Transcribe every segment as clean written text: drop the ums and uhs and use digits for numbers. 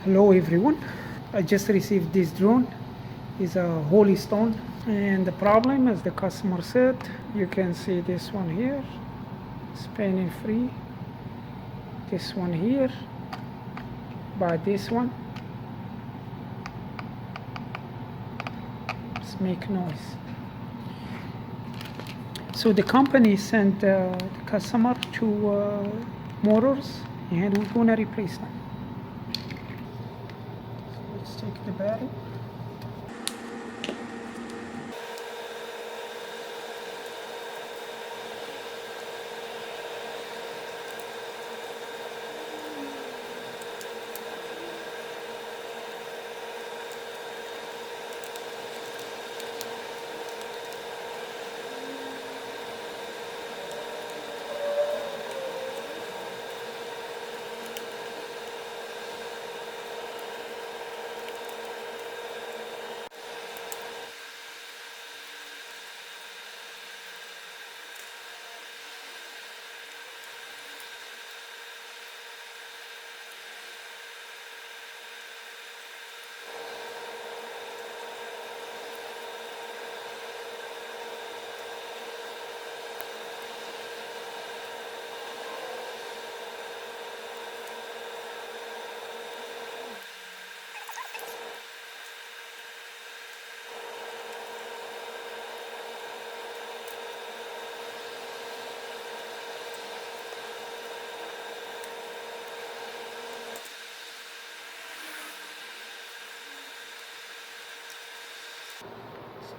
Hello everyone. I just received this drone. It's a holy stone, and the problem, as the customer said, you can see this one here, spinning free. This one here, but this one, it's make noise. So the company sent the customer to motors, and we're gonna replace them. So let's take the battery.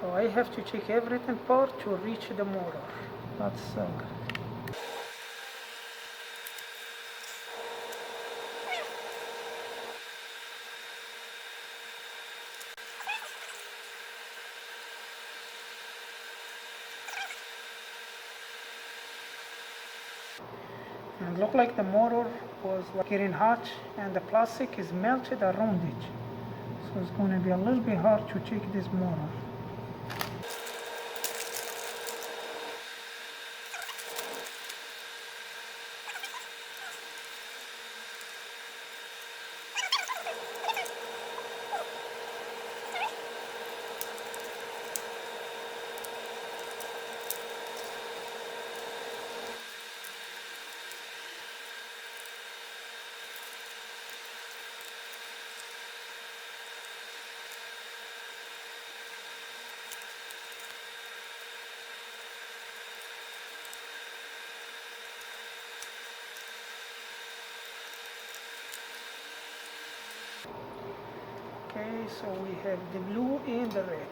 So I have to check everything part to reach the motor. That's and look like the motor was like getting hot and the plastic is melted around it. So it's going to be a little bit hard to check this motor. Okay, so we have the blue and the red.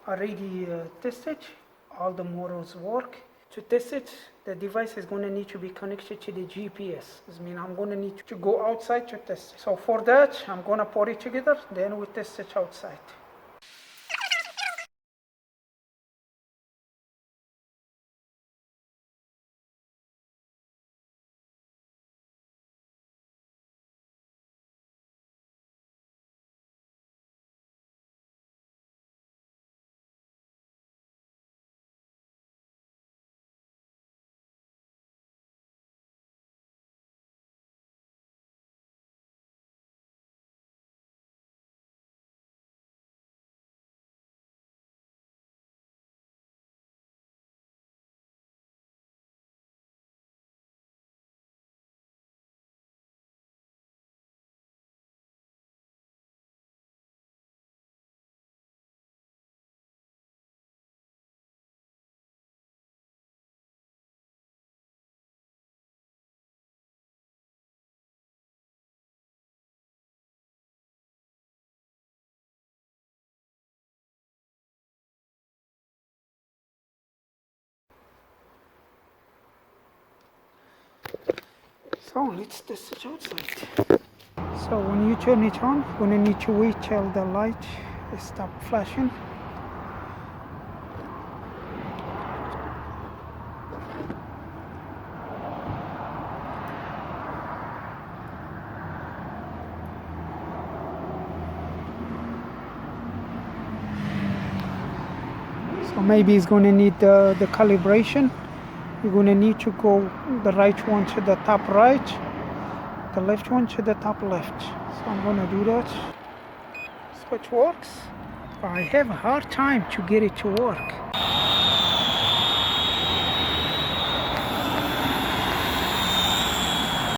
already tested. All the models work. To test it, the device is going to need to be connected to the GPS. This means I'm going to need to go outside to test it. So for that, I'm going to put it together, then we test it outside. So let's test it outside. So when you turn it on, you're going to need to wait till the light stops flashing. So maybe it's going to need the calibration. You're going to need to go the right one to the top right, the left one to the top left. So I'm going to do that. Switch works. I have a hard time to get it to work.